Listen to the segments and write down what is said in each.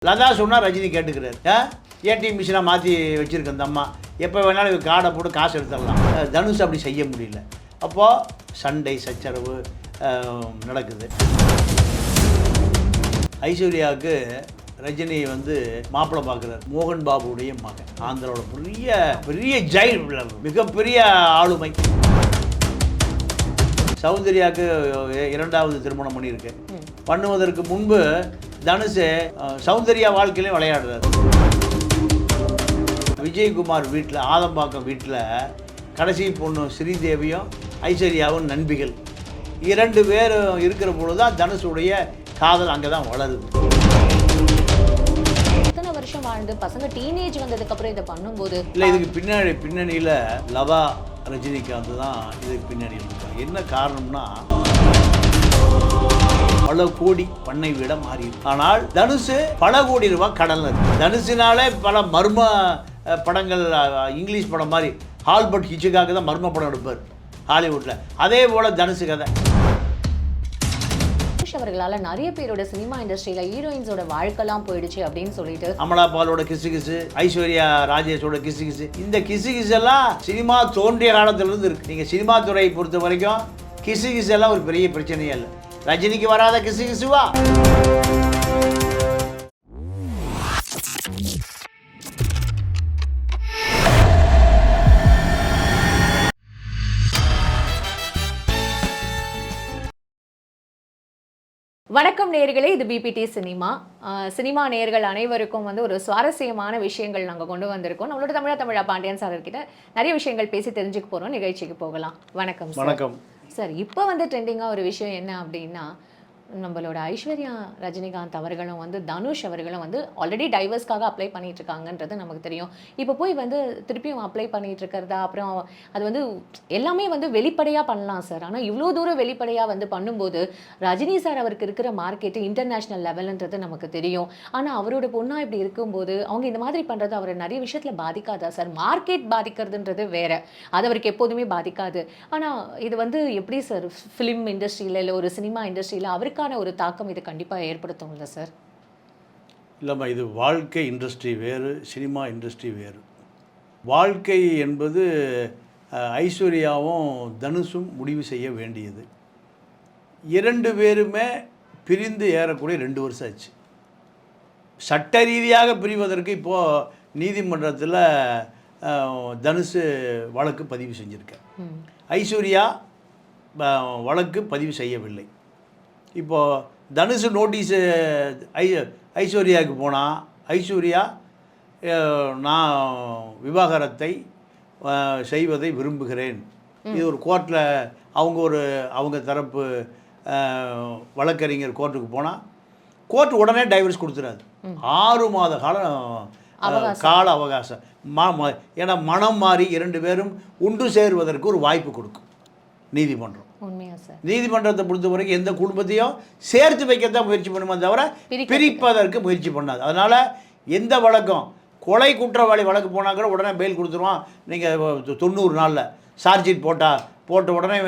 லதா சொன்னால் ரஜினி கேட்டுக்கிறாரு. ஏடிஎம் மிஷினாக மாற்றி வச்சுருக்கு அந்த அம்மா, எப்போ வேணாலும் இது கார்டை போட்டு காசு எடுத்துடலாம். தனுஷ் அப்படி செய்ய முடியல. அப்போது சண்டை சச்சரவு நடக்குது. ஐஸ்வர்யாவுக்கு ரஜினி மாப்பிள்ளை பார்க்குறாரு. மோகன் பாபுடைய மகன், ஆந்திராவோட பெரிய பெரிய ஜெயில், மிகப்பெரிய ஆளுமை. சௌந்தர்யாவுக்கு இரண்டாவது திருமணம் பண்ணியிருக்கு. பண்ணுவதற்கு முன்பு தனுஷ் சௌந்தர்யா வாழ்க்கையிலையும் விளையாடுறாரு. விஜயகுமார் வீட்டில், ஆதம்பாக்கம் வீட்டில் கடைசி பொண்ணு ஸ்ரீதேவியும் ஐஸ்வர்யாவும் நண்பிகள். 2 பேரும் இருக்கிற பொழுது தான் தனுஷுடைய காதல் அங்கே தான் வளருது. இத்தனை வருஷம் வாழ்ந்து பசங்க டீனேஜ் வந்ததுக்கு அப்புறம் இதை பண்ணும்போது இல்லை, இதுக்கு பின்னணியில் லதா ரஜினிகாந்த் தான் இதுக்கு பின்னணியில் இருக்காங்க. என்ன காரணம்னா, பல கோடி பண்ணை வீட மாறி. ஆனால் தனுஷ் பல கோடி ரூபாய் கடல்ல இருக்கு. தனுஷினாலே பல மர்ம படங்கள், இங்கிலீஷ் படம் மாதிரி ஆல்பர்ட் ஹிட்ச்காக் தான் மர்ம படம் எடுப்பார் ஹாலிவுட்ல. அதே போல தனுஷ் கதை. அவர்களால நிறைய பேரோட சினிமா இண்டஸ்ட்ரியில ஹீரோயின்ஸோட வாழ்க்கைலாம் போயிடுச்சு அப்படின்னு சொல்லிட்டு, அமலா பாலோட கிசு, ஐஸ்வர்யா ராஜேஷோட கிசு, இந்த கிசு எல்லாம் சினிமா தோன்றிய காலத்துல இருந்து இருக்கு. நீங்க சினிமா துறையை பொறுத்த வரைக்கும் கிசு எல்லாம் ஒரு பெரிய பிரச்சனையே இல்லை. ரஜினிக்கு வராத கிசுவா? வணக்கம் நேயர்களே, இது பிபிடி சினிமா நேயர்கள் அனைவருக்கும் ஒரு சுவாரஸ்யமான விஷயங்கள் நாங்கள் கொண்டு வந்திருக்கோம். நம்மளோட தமிழா பாண்டியன் சார் கிட்ட நிறைய விஷயங்கள் பேசி தெரிஞ்சுக்க போகிறோம். நிகழ்ச்சிக்கு போகலாம். வணக்கம் சார். வணக்கம் சார். இப்போ ட்ரெண்டிங்காக ஒரு விஷயம் என்ன அப்படின்னா, நம்மளோட ஐஸ்வர்யா ரஜினிகாந்த் அவர்களும் தனுஷ் அவர்களும் ஆல்ரெடி டைவர்ஸ்க்காக அப்ளை பண்ணிட்டு இருக்காங்கன்றது நமக்கு தெரியும். இப்போ போய் திருப்பியும் அப்ளை பண்ணிட்டு இருக்கிறதா, அப்புறம் அது எல்லாமே வெளிப்படையாக பண்ணலாம் சார். ஆனால் இவ்வளோ தூரம் வெளிப்படையாக பண்ணும்போது ரஜினி சார் அவருக்கு இருக்கிற மார்க்கெட்டு இன்டர்நேஷ்னல் லெவல்ன்றது நமக்கு தெரியும். ஆனால் அவரோட பொண்ணாக இப்படி இருக்கும்போது அவங்க இந்த மாதிரி பண்ணுறது அவரை நிறைய விஷயத்தில் பாதிக்காதா சார்? மார்க்கெட் பாதிக்கிறதுன்றது வேற, அது அவருக்கு எப்போதுமே பாதிக்காது. ஆனால் இது எப்படி சார் ஃபிலிம் இண்டஸ்ட்ரியில் இல்லை ஒரு சினிமா இண்டஸ்ட்ரியில் அவருக்கு ஒரு தாக்கம் இது கண்டிப்பாக ஏற்படுத்தும் இல்லை சார்? இல்லைம்மா, இது வாழ்க்கை இண்டஸ்ட்ரி வேறு, சினிமா இண்டஸ்ட்ரி வேறு. வாழ்க்கை என்பது ஐஸ்வர்யாவும் தனுஷும் முடிவு செய்ய வேண்டியது. 2 பேருமே பிரிந்து ஏறக்கூடிய 2 வருஷம் ஆச்சு. சட்ட ரீதியாக பிரிவதற்கு இப்போது நீதிமன்றத்தில் தனுஷ் வழக்கு பதிவு செஞ்சுருக்கேன். ஐஸ்வர்யா வழக்கு பதிவு செய்யவில்லை. இப்போது தனுஷ் நோட்டீஸு ஐஸ்வர்யாவுக்கு போனால், ஐஸ்வர்யா நான் விவாகரத்தை செய்வதை விரும்புகிறேன், இது ஒரு கோர்ட்டில் அவங்க தரப்பு வழக்கறிஞர் கோர்ட்டுக்கு போனால் கோர்ட் உடனே டைவர்ஸ் கொடுத்துறாது. 6 மாத கால அவகாசம். ஏன்னா மனம் மாறி 2 பேரும் ஒன்று சேருவதற்கு ஒரு வாய்ப்பு கொடுக்கும் நீதிமன்றம். நீதிமன்றத்தை பொறுத்த வரைக்கும் எந்த குடும்பத்தையும் சேர்த்து வைக்கத்தான் முயற்சி பண்ணுமே தவிர பிரிப்பதற்கு முயற்சி பண்ணாது. அதனால் எந்த வழக்கம், கொலை குற்றவாளி வழக்கு போனால் கூட உடனே பெயில் கொடுத்துருவான். நீங்கள் 90 நாளில் சார்ஜ் ஷீட் போட்ட உடனே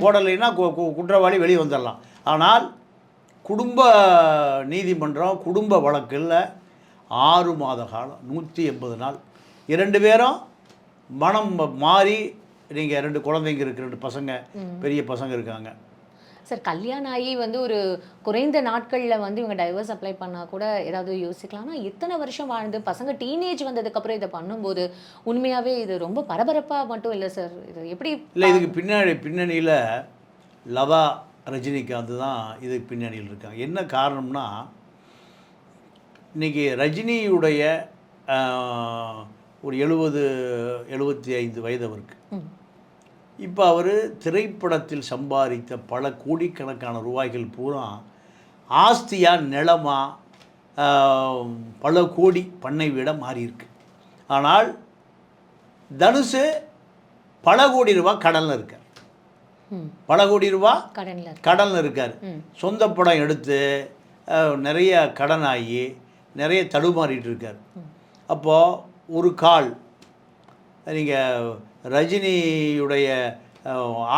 போடலைன்னா குற்றவாளி வெளியே வந்துடலாம். ஆனால் குடும்ப நீதிமன்றம் குடும்ப வழக்கில் 6 மாத காலம், 180 நாள் 2 பேரும் மனம் மாறி, நீங்கள் 2 குழந்தைங்க இருக்குது, 2 பசங்க, பெரிய பசங்க இருக்காங்க சார். கல்யாணம் ஆகி ஒரு குறைந்த நாட்களில் இவங்க டைவர்ஸ் அப்ளை பண்ணால் கூட ஏதாவது யோசிக்கலாம். ஆனால் இத்தனை வருஷம் வாழ்ந்து பசங்க டீனேஜ் வந்ததுக்கப்புறம் இதை பண்ணும்போது உண்மையாகவே இது ரொம்ப பரபரப்பாக மட்டும் இல்லை சார். இது எப்படி இல்லை, இதுக்கு பின்னணியில் லதா ரஜினிகாந்த் தான் இதுக்கு பின்னணியில் இருக்காங்க. என்ன காரணம்னா, இன்றைக்கி ரஜினியுடைய ஒரு 75 வயது அவருக்கு. இப்போ அவர் திரைப்படத்தில் சம்பாதித்த பல கோடிக்கணக்கான ரூபாய்கள் பூரா ஆஸ்தியாக, நிலமாக, பல கோடி பண்ணை வீட மாறியிருக்கு. ஆனால் தனுஷ் பல கோடி ரூபாய் கடனில் இருக்கார். பல கோடி ரூபாய் கடனில் இருக்கார். சொந்த படம் எடுத்து நிறைய கடனாகி நிறைய தடுமாறிட்டு இருக்கார். அப்போது ஒரு கால் நீங்கள் ரஜினியுடைய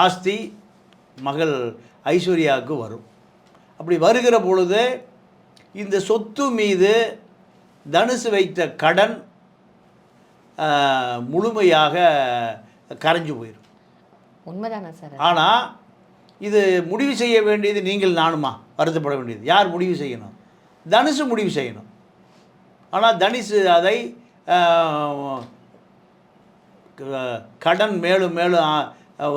ஆஸ்தி மகள் ஐஸ்வர்யாவுக்கு வரும். அப்படி வருகிற பொழுது இந்த சொத்து மீது தனுசு வைத்த கடன் முழுமையாக கரைஞ்சு போயிடும். உண்மைதானே சார்? ஆனால் இது முடிவு செய்ய வேண்டியது நீங்கள் நானுமா? வருத்தப்பட வேண்டியது யார் முடிவு செய்யணும்? தனுசு முடிவு செய்யணும். ஆனால் தனுசு அதை கடன் மேலும் மேலும்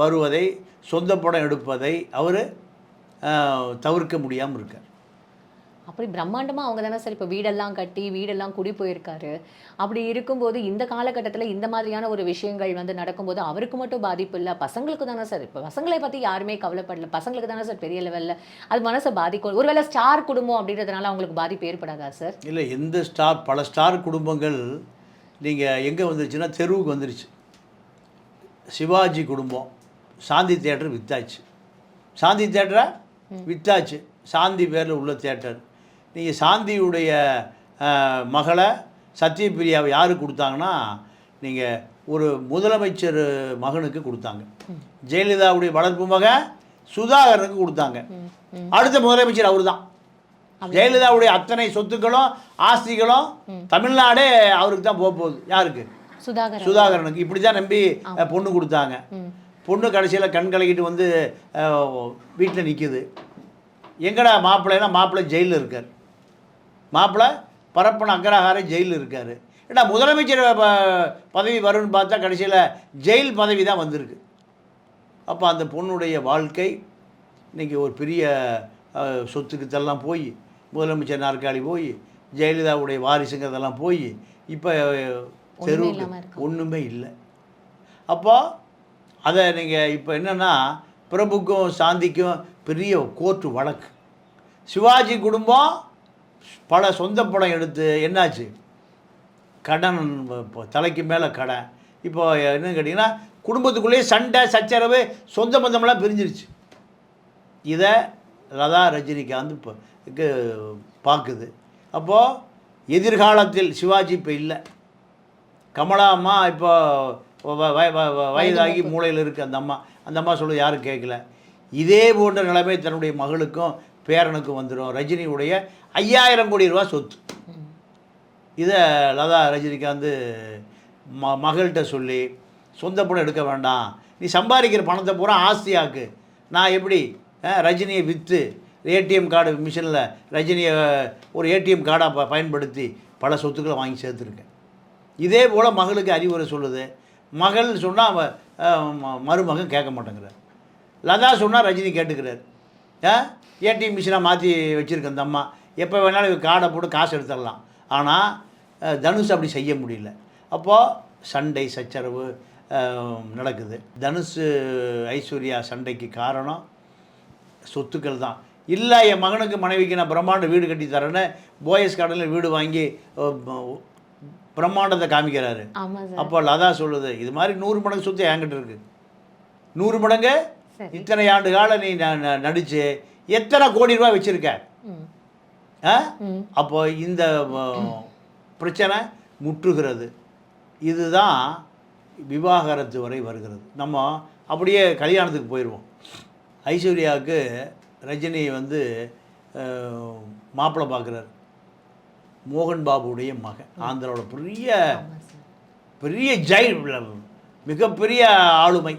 வருவதை, சொந்த படம் எடுப்பதை அவர் தவிர்க்க முடியாமல் இருக்கார். அப்படி பிரம்மாண்டமாக அவங்க தானே சார் இப்போ வீடெல்லாம் கட்டி வீடெல்லாம் குடி போயிருக்காரு. அப்படி இருக்கும்போது இந்த காலகட்டத்தில் இந்த மாதிரியான ஒரு விஷயங்கள் வந்து நடக்கும்போது அவருக்கு மட்டும் பாதிப்பு இல்லை, பசங்களுக்கு தானே சார். இப்போ பசங்களை பற்றி யாருமே கவலைப்படல, பசங்களுக்கு தானே சார் பெரிய லெவலில் அது மனசை பாதிக்கும். ஒருவேளை ஸ்டார் குடும்பம் அப்படின்றதுனால அவங்களுக்கு பாதிப்பு ஏற்படாதா சார்? இல்லை, எந்த ஸ்டார், பல ஸ்டார் குடும்பங்கள் நீங்கள் எங்கே வந்துருச்சுன்னா தெருவுக்கு வந்துருச்சு. சிவாஜி குடும்பம் சாந்தி தேட்டர் வித்தாச்சு, சாந்தி தேட்டரை வித்தாச்சு, சாந்தி பேரில் உள்ள தேட்டர். நீங்கள் சாந்தியுடைய மகளை சத்யபிரியாவை யாருக்கு கொடுத்தாங்கன்னா, நீங்கள் ஒரு முதலமைச்சர் மகனுக்கு கொடுத்தாங்க. ஜெயலலிதாவுடைய வளர்ப்பு மகன் சுதாகரனுக்கு கொடுத்தாங்க. அடுத்த முதலமைச்சர் அவர் தான். ஜெயலலிதாவுடைய அத்தனை சொத்துக்களும் ஆஸ்திகளும் தமிழ்நாடே அவருக்கு தான் போக போகுது. யாருக்கு? சுதாகரனுக்கு. இப்படி தான் நம்பி பொண்ணு கொடுத்தாங்க. பொண்ணு கடைசியில் கண் கலக்கிட்டு வந்து வீட்டில் நிற்கிது. எங்கடா மாப்பிள்ளைனா, மாப்பிள்ளை ஜெயிலில் இருக்கார். மாப்பிள்ளை பரப்பன அக்கரஹார ஜெயிலில் இருக்கார். ஏன்னா முதலமைச்சர் பதவி வரும்னு பார்த்தா கடைசியில் ஜெயில் பதவி தான் வந்திருக்கு. அப்போ அந்த பொண்ணுடைய வாழ்க்கை இன்றைக்கி ஒரு பெரிய சொத்துக்குத்தெல்லாம் போய், முதலமைச்சர் நாற்காலி போய், ஜெயலலிதாவுடைய வாரிசுங்கிறதெல்லாம் போய், இப்போ தெருவுக்கு ஒன்றுமே இல்லை. அப்போது அதை நீங்கள் இப்போ என்னென்னா, பிரபுக்கும் சாந்திக்கும் பெரிய கோர்ட்டு வழக்கு. சிவாஜி குடும்பம் பல சொந்த படம் எடுத்து என்னாச்சு, கடன், தலைக்கு மேலே கடன். இப்போ என்னன்னு கேட்டிங்கன்னா, குடும்பத்துக்குள்ளேயே சண்டை சச்சரவு, சொந்த பந்தமெல்லாம் பிரிஞ்சிருச்சு. இதை லதா ரஜினிகாந்த் இப்போ பார்க்குது. அப்போது எதிர்காலத்தில் சிவாஜி இப்போ இல்லை, கமலா அம்மா இப்போ வயதாகி மூளையில் இருக்குது. அந்த அம்மா சொல்ல யாரும் கேட்கல. இதே போன்ற நிலைமை தன்னுடைய மகளுக்கும் பேரனுக்கும் வந்துடும். ரஜினியுடைய 5000 கோடி ரூபா சொத்து. இதை லதா ரஜினிகாந்த் மகள்கிட்ட சொல்லி, சொந்த படம் எடுக்க வேண்டாம், நீ சம்பாதிக்கிற பணத்தை பூரா ஆஸ்தியாக்கு, நான் எப்படி ரஜினியை விற்று ஏடிஎம் கார்டு மிஷினில் ரஜினியை ஒரு ஏடிஎம் கார்டாக பயன்படுத்தி பல சொத்துக்களை வாங்கி சேர்த்துருக்கேன். இதே போல் மகளுக்கு அறிவுரை சொல்லுது. மகள் சொன்னால் மருமகன் கேட்க மாட்டேங்கிறார். லதா சொன்னால் ரஜினி கேட்டுக்கிறார். ஏடிஎம் மிஷினாக மாற்றி வச்சுருக்க அந்த அம்மா எப்போ வேணாலும் கார்டை போட்டு காசு எடுத்துடலாம். ஆனால் தனுஷ் அப்படி செய்ய முடியல. அப்போது சண்டை சச்சரவு நடக்குது. தனுஷ் ஐஸ்வர்யா சண்டைக்கு காரணம் சொத்துக்கள் தான். இல்லை, என் மகனுக்கு மனைவிக்கு நான் பிரம்மாண்ட வீடு கட்டி தரேன்னு போயஸ் கார்டனில் வீடு வாங்கி பிரம்மாண்டத்தை காமிக்கிறாரு. அப்போ லதா சொல்லுது, இது மாதிரி 100 மடங்கு சொத்து என்கிட்ட இருக்குது, 100 மடங்கு இத்தனை ஆண்டு காலம் நீ நடிச்சு எத்தனை கோடி ரூபா வச்சுருக்க. அப்போ இந்த பிரச்சனை முற்றுகிறது. இதுதான் விவாகரத்து வரை வருகிறது. நம்ம அப்படியே கல்யாணத்துக்கு போயிடுவோம். ஐஸ்வர்யாவுக்கு ரஜினி வந்து மாப்பிள்ளை பார்க்குறாரு. மோகன் பாபுடைய மகன், ஆந்திராவோட பெரிய ஜெயில், மிகப்பெரிய ஆளுமை,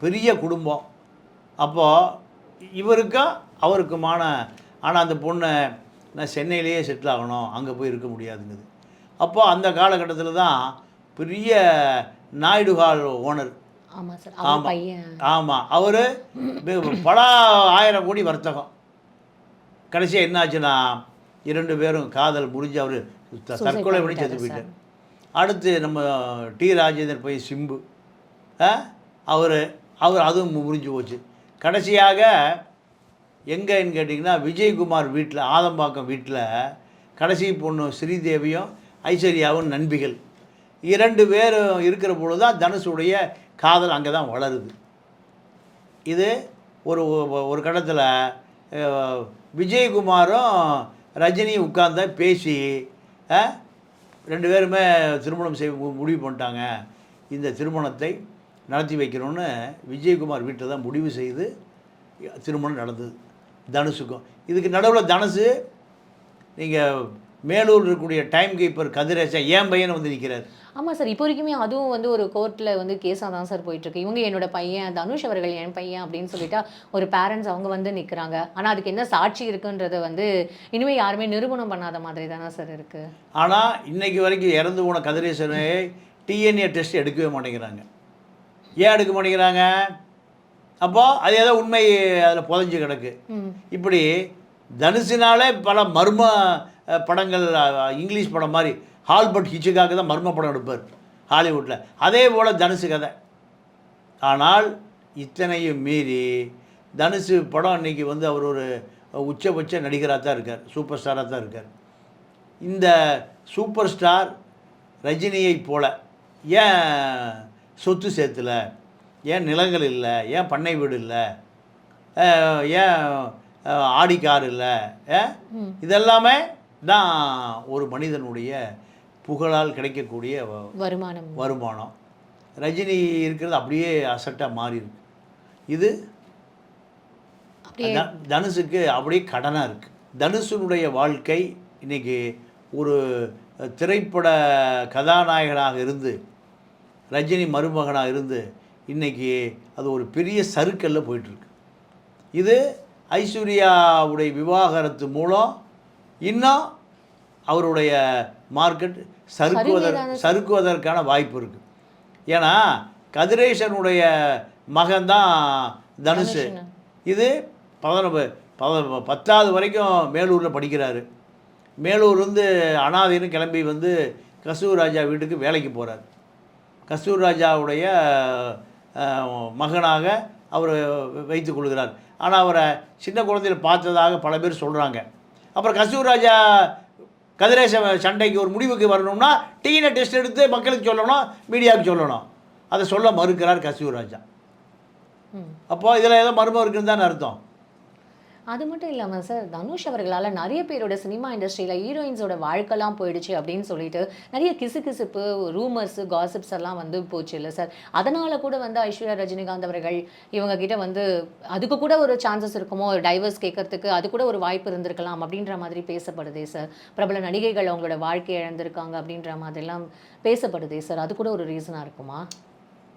பெரிய குடும்பம். அப்போது இவருக்கும் அவருக்குமான, ஆனால் அந்த பொண்ணை நான் சென்னையிலேயே செட்டில் ஆகணும், அங்கே போய் இருக்க முடியாதுங்குது. அப்போது அந்த காலகட்டத்தில் தான் பெரிய நாயுடு ஹால் ஓனர், ஆமாம், அவர் பல 1000 கோடி வர்த்தகம். கடைசியாக என்னாச்சுன்னா 2 பேரும் காதல் முடிஞ்சு அவர் தற்கொலை பண்ணி செத்து போயிட்டார். அடுத்து நம்ம டி ராஜேந்தர் போய் சிம்பு, அவர் அதுவும் முடிஞ்சு போச்சு. கடைசியாக எங்கேன்னு கேட்டிங்கன்னா விஜயகுமார் வீட்டில், ஆதம்பாக்கம் வீட்டில் கடைசி பொண்ணு ஸ்ரீதேவியும் ஐஸ்வர்யாவும் நண்பிகள் 2 பேரும் இருக்கிற பொழுது தான் தனுஷுடைய காதல் அங்கே தான் வளருது. இது ஒரு கட்டத்தில் விஜயகுமாரும் ரஜினியும் உட்கார்ந்தா பேசி 2 பேருமே திருமணம் செய்ய முடிவு பண்ணிட்டாங்க. இந்த திருமணத்தை நடத்தி வைக்கணும்னு விஜயகுமார் வீட்டில் தான் முடிவு செய்து திருமணம் நடந்தது தனுஷுக்கும். இதுக்கு நடுவில் தனுஷு நீங்கள் மேலூர் இருக்கக்கூடிய டைம் கீப்பர் கதிரேசன் என் பையனை வந்து நிற்கிறார். ஆமாம் சார், இப்போ வரைக்குமே அதுவும் வந்து ஒரு கோர்ட்டில் வந்து கேஸாக தான் சார் போயிட்டுருக்கு. இவங்க என்னோட பையன், தனுஷ் அவர்கள் என் பையன் அப்படின்னு சொல்லிட்டா ஒரு பேரண்ட்ஸ் அவங்க வந்து நிற்கிறாங்க. ஆனால் அதுக்கு என்ன சாட்சி இருக்குன்றதை வந்து இனிமேல் யாருமே நிரூபணம் பண்ணாத மாதிரி தானே சார் இருக்குது. ஆனால் இன்னைக்கு வரைக்கும் இறந்து போன கதிரேசனை டிஎன்ஏ டெஸ்ட் எடுக்கவே மாட்டேங்கிறாங்க. ஏன் எடுக்க மாட்டேங்கிறாங்க? அப்போது அது ஏதோ உண்மை அதில் புதைஞ்சு கிடக்கு. இப்படி தனுஷினாலே பல மர்ம படங்கள், இங்கிலீஷ் படம் மாதிரி ஆல்பர்ட் ஹிட்ச்காக் தான் மர்ம படம் எடுப்பார் ஹாலிவுட்டில். அதே போல் தனுஷு கதை. ஆனால் இத்தனையும் மீறி தனுஷு படம் இன்றைக்கி வந்து அவர் ஒரு உச்சபட்ச நடிகராக தான் இருக்கார், சூப்பர் ஸ்டாராக தான் இருக்கார். இந்த சூப்பர் ஸ்டார் ரஜினியை போல் ஏன் சொத்து சேர்த்துல, ஏன் நிலங்கள் இல்லை, ஏன் பண்ணை வீடு இல்லை, ஏன் ஆடி கார் இல்லை, இதெல்லாமே தான் ஒரு மனிதனுடைய புகழால் கிடைக்கக்கூடிய வருமானம். ரஜினி இருக்கிறது அப்படியே அசட்டாக மாறி இருக்கு. இது தனுஷுக்கு அப்படியே கடனாக இருக்குது. தனுஷனுடைய வாழ்க்கை இன்றைக்கி ஒரு திரைப்பட கதாநாயகனாக இருந்து ரஜினி மருமகனாக இருந்து இன்றைக்கி அது ஒரு பெரிய சறுக்கல்ல போயிட்டுருக்கு. இது ஐஸ்வர்யாவுடைய விவாகரத்து மூலம் இன்னும் அவருடைய மார்க்கெட் சறுக்குவதற்கான வாய்ப்பு இருக்குது. ஏன்னா கதிரேசனுடைய மகன்தான் தனுஷ். இது 10வது வரைக்கும் மேலூரில் படிக்கிறாரு. மேலூர் வந்து அனாதைன்னு கிளம்பி வந்து கஸ்தூர் ராஜா வீட்டுக்கு வேலைக்கு போகிறார். கஸ்தூர் ராஜாவுடைய மகனாக அவர் வைத்துக் கொள்கிறார். ஆனால் அவரை சின்ன குழந்தையில் பார்த்ததாக பல பேர் சொல்கிறாங்க. அப்புறம் கஸ்தூர் ராஜா கதிரேச சண்டைக்கு ஒரு முடிவுக்கு வரணும்னா டிஎன்ஏ டெஸ்ட் எடுத்து மக்களுக்கு சொல்லணும், மீடியாவுக்கு சொல்லணும். அதை சொல்ல மறுக்கிறார் கஸ்தூர் ராஜா. அப்போது இதில் ஏதோ மர்மம் இருக்குன்னு தானே அர்த்தம். அது மட்டும் இல்லாமல் சார், தனுஷ் அவர்களால் நிறைய பேரோட சினிமா இண்டஸ்ட்ரியில் ஹீரோயின்ஸோட வாழ்க்கைலாம் போயிடுச்சு அப்படின்னு சொல்லிட்டு நிறைய கிசுகிசுப்பு, ரூமர்ஸு, காசிப்ஸ் எல்லாம் வந்து போச்சு இல்லை சார். அதனால் கூட வந்து ஐஸ்வர்யா ரஜினிகாந்த் அவர்கள் இவங்க கிட்ட வந்து அதுக்கு கூட ஒரு சான்சஸ் இருக்குமோ, ஒரு டைவர்ஸ் கேட்கறதுக்கு அது கூட ஒரு வாய்ப்பு இருந்திருக்கலாம் அப்படின்ற மாதிரி பேசப்படுதே சார். பிரபல நடிகைகள் அவங்களோட வாழ்க்கையை இழந்திருக்காங்க அப்படின்ற மாதிரிலாம் பேசப்படுதே சார். அது கூட ஒரு ரீசனாக இருக்குமா?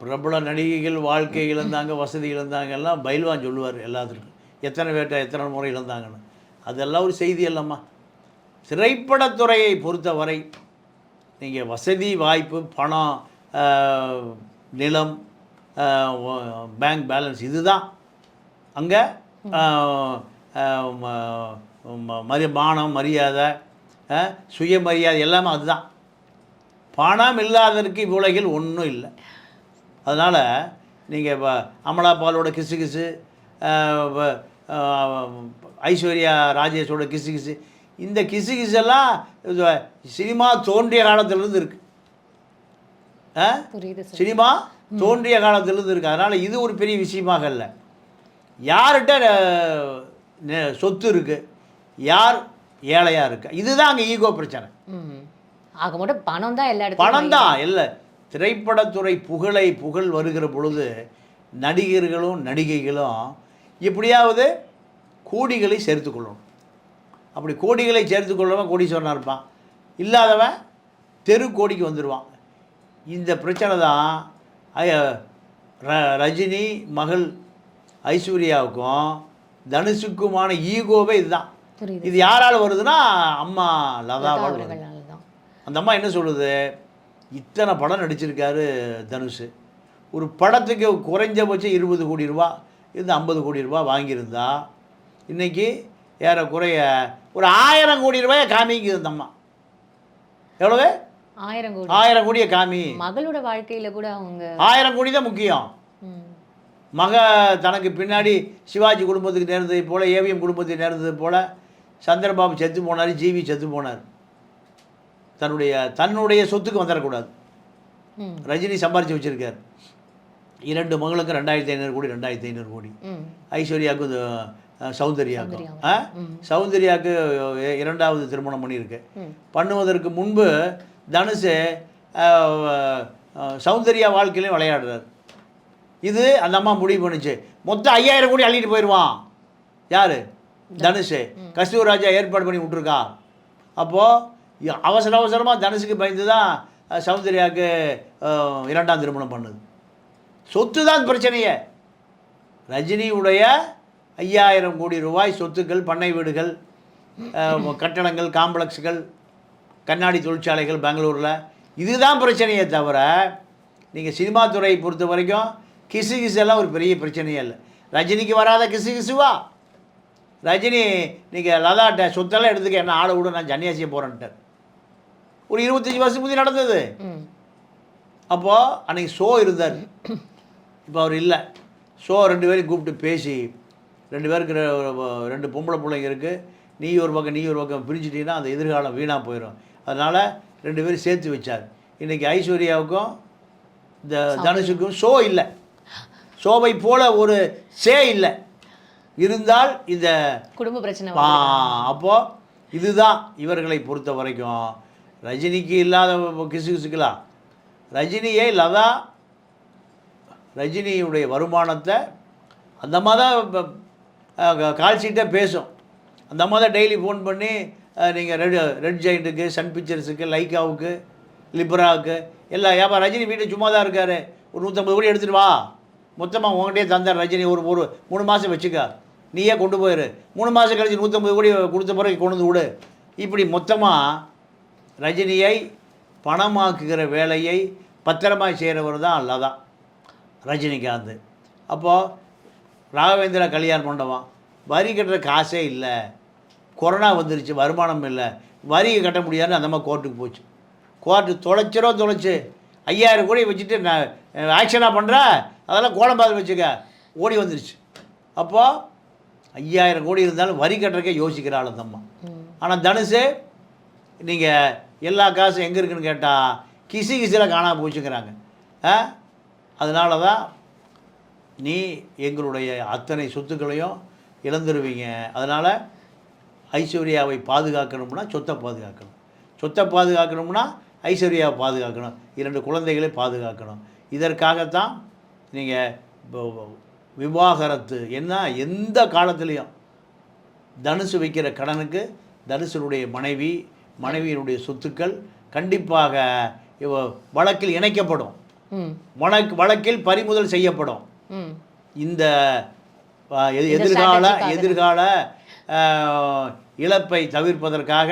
பிரபல நடிகைகள் வாழ்க்கை இழந்தாங்க, வசதி இழந்தாங்க எல்லாம் பயில்வான் சொல்லுவார் எல்லாத்துக்கும். எத்தனை பேர்ட்ட எத்தனை முறை இழந்தாங்கன்னு. அதெல்லாம் ஒரு செய்தி இல்லைம்மா. திரைப்படத்துறையை பொறுத்தவரை நீங்கள் வசதி, வாய்ப்பு, பணம், நிலம், பேங்க் பேலன்ஸ் இதுதான் அங்கே மானம், மரியாதை, சுயமரியாதை எல்லாமே அதுதான். பணம் இல்லாததற்கு இவ்வுலகில் ஒன்றும் இல்லை. அதனால் நீங்கள் இப்போ அமலா பாலோட கிசு ஐஸ்வர்யா ராஜேஷோட கிசு இந்த கிசுகிசெல்லாம் சினிமா தோன்றிய காலத்திலிருந்து இருக்குது. சினிமா தோன்றிய காலத்திலிருந்து இருக்குது. அதனால் இது ஒரு பெரிய விஷயமாக இல்லை. யார்கிட்ட சொத்து இருக்குது, யார் ஏழையாக இருக்குது, இதுதான் அங்கே ஈகோ பிரச்சனை. ஆக மட்டும் பணம் தான் எல்லா இடத்துலையும். பணம் தான் இல்லை. திரைப்படத்துறை புகழ் வருகிற பொழுது நடிகர்களும் நடிகைகளும் எப்படியாவது கோடிகளை சேர்த்து கொள்ளணும். அப்படி கோடிகளை சேர்த்து கொள்ளவன் கோடீஸ்வரனாக இருப்பான், இல்லாதவன் தெரு கோடிக்கு வந்துடுவான். இந்த பிரச்சனை தான் ரஜினி மகள் ஐஸ்வர்யாவுக்கும் தனுஷுக்குமான ஈகோவே இதுதான். இது யாரால் வருதுன்னா அம்மா லதாவால் வருது. அந்த அம்மா என்ன சொல்லுது, இத்தனை படம் நடிச்சிருக்காரு தனுஷ், ஒரு படத்துக்கு குறைஞ்சபட்சம் 20 கோடி ரூபா இது 50 கோடி ரூபா வாங்கியிருந்தா இன்றைக்கி ஏறக்குறைய ஒரு 1000 கோடி ரூபாயை காமிக்குது அந்த அம்மா. எவ்வளவு? 1000 கோடியை காமி. மகளோட வாழ்க்கையில் கூட அவங்க 1000 கோடி தான் முக்கியம். மக தனக்கு பின்னாடி சிவாஜி குடும்பத்துக்கு நேர்ந்தது போல், ஏவிஎம் குடும்பத்துக்கு நேர்ந்தது போல் சந்திரபாபு செத்து போனார், ஜிவி செத்து போனார். தன்னுடைய சொத்துக்கு வந்துடக்கூடாது. ரஜினி சம்பாரித்து வச்சுருக்கார். 2 மகளுக்கும் 2500 கோடி 2500 கோடி. ஐஸ்வர்யாவுக்கு சௌந்தர்யாவுக்கு 2வது திருமணம் பண்ணியிருக்கு. பண்ணுவதற்கு முன்பு தனுஷ் சௌந்தர்யா வாழ்க்கையிலையும் விளையாடுறார். இது அந்த அம்மா முடிவு பண்ணிச்சு. மொத்தம் 5000 கோடி அள்ளிட்டு போயிடுவான். யார்? தனுஷ். கஸ்தூர் ராஜா ஏற்பாடு பண்ணி விட்ருக்கா. அப்போது அவசர அவசரமாக தனுஷுக்கு பயந்து தான் சௌந்தர்யாவுக்கு 2ஆம் திருமணம் பண்ணுது. சொத்து தான் பிரச்சனையே. ரஜினியுடைய 5000 கோடி ரூபாய் சொத்துக்கள், பண்ணை வீடுகள், கட்டடங்கள், காம்ப்ளெக்ஸுகள், கண்ணாடி தொழிற்சாலைகள் பெங்களூரில், இதுதான் பிரச்சனையே தவிர நீங்கள் சினிமா துறையை பொறுத்த வரைக்கும் கிசுகிசெல்லாம் ஒரு பெரிய பிரச்சனையே இல்லை. ரஜினிக்கு வராத கிசுகிசுவா? ரஜினி நீங்கள் லதாட்ட சொத்தெல்லாம் எடுத்துக்க, என்ன ஆளை விட, நான் சன்னியாசியை போகிறேன்ட்டார். ஒரு 25 வருஷம் முந்தி நடந்தது. அப்போது அன்றைக்கி ஷோ இருந்தார், இப்போ அவர் இல்லை. ஷோ 2 பேரையும் கூப்பிட்டு பேசி, 2 பேருக்கு 2 பொம்பளை பிள்ளைங்க இருக்குது, நீ ஒரு பக்கம் பிரிஞ்சிட்டீங்கன்னா அந்த எதிர்காலம் வீணாக போயிடும். அதனால் 2 பேரும் சேர்த்து வச்சார். இன்றைக்கி ஐஸ்வர்யாவுக்கும் இந்த தனுஷுக்கும் ஷோ இல்லை. ஷோவை போல் ஒரு இல்லை இருந்தால் இந்த குடும்ப பிரச்சனை. அப்போது இதுதான் இவர்களை பொறுத்த வரைக்கும். ரஜினிக்கு இல்லாத கிசுகிசுக்கலாம். ரஜினியை லதா ரஜினியுடைய வருமானத்தை அந்த மாதிரி தான் கால் ஷீட்டை பேசும். அந்த மாதிரி தான் டெய்லி ஃபோன் பண்ணி நீங்கள் ரெட் ஜெயிண்ட்டுக்கு, சன் பிக்சர்ஸுக்கு, லைக்காவுக்கு, லிப்ராவுக்கு எல்லாம் ஏப்பா ரஜினி வீட்டு சும்மா தான் இருக்கார், ஒரு 150 கோடி எடுத்துகிட்டு வா, மொத்தமாக உங்கள்கிட்டயே தந்தார் ரஜினி, ஒரு 3 மாதம் வச்சுக்க, நீயே கொண்டு போயிரு, 3 மாதம் கழிச்சு 150 கோடி கொடுத்த பிறகு கொண்டு வந்து விடு. இப்படி மொத்தமாக ரஜினியை பணமாக்குகிற வேலையை பத்திரமாய் செய்கிறவர் தான் லதா ரஜினிகாந்த். அப்போது ராகவேந்திரா கல்யாண மண்டபம் வரி கட்டுற காசே இல்லை, கொரோனா வந்துருச்சு, வருமானம் இல்லை, வரி கட்ட முடியாதுன்னு அந்த மாதிரி கோர்ட்டுக்கு போச்சு. கோர்ட்டு தொலைச்சு 5000 கோடி வச்சுட்டு நான் ஆக்ஷனாக பண்ணுறேன், அதெல்லாம் கோலம்பாது வச்சுக்க, ஓடி வந்துருச்சு. அப்போது 5000 கோடி இருந்தாலும் வரி கட்டுறக்கே யோசிக்கிறாள் அந்த அம்மா. ஆனால் தனுஷு நீங்கள் எல்லா காசும் எங்கே இருக்குன்னு கேட்டால் கிசியில் காணாமல் போச்சுக்கிறாங்க. அதனால தான் நீ எங்களுடைய அத்தனை சொத்துக்களையும் இழந்துருவீங்க. அதனால் ஐஸ்வர்யாவை பாதுகாக்கணும்னா சொத்தை பாதுகாக்கணும், சொத்தை பாதுகாக்கணும்னா ஐஸ்வர்யாவை பாதுகாக்கணும், 2 குழந்தைகளை பாதுகாக்கணும். இதற்காகத்தான் நீங்கள் விவாகரத்து என்ன எந்த காலத்துலேயும் தனுசு வைக்கிற கடனுக்கு தனுசனுடைய மனைவியினுடைய சொத்துக்கள் கண்டிப்பாக வழக்கில் இணைக்கப்படும், வழக்கில் பறிமுதல் செய்யப்படும். இந்த எதிர்கால இழப்பை தவிர்ப்பதற்காக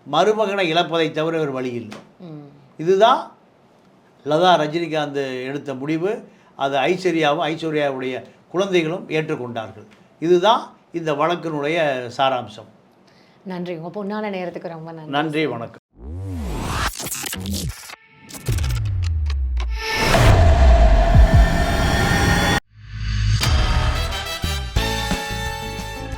மருமகனை இழப்பதை தவிர ஒரு வழி இல்லை. இதுதான் லதா ரஜினிகாந்த் எடுத்த முடிவு. அது ஐஸ்வர்யாவுடைய குழந்தைகளும் ஏற்றுக்கொண்டார்கள். இதுதான் இந்த வழக்கினுடைய சாராம்சம். நன்றி. உங்கள் பொன்னான நேரத்துக்கு ரொம்ப நன்றி. நன்றி, வணக்கம்.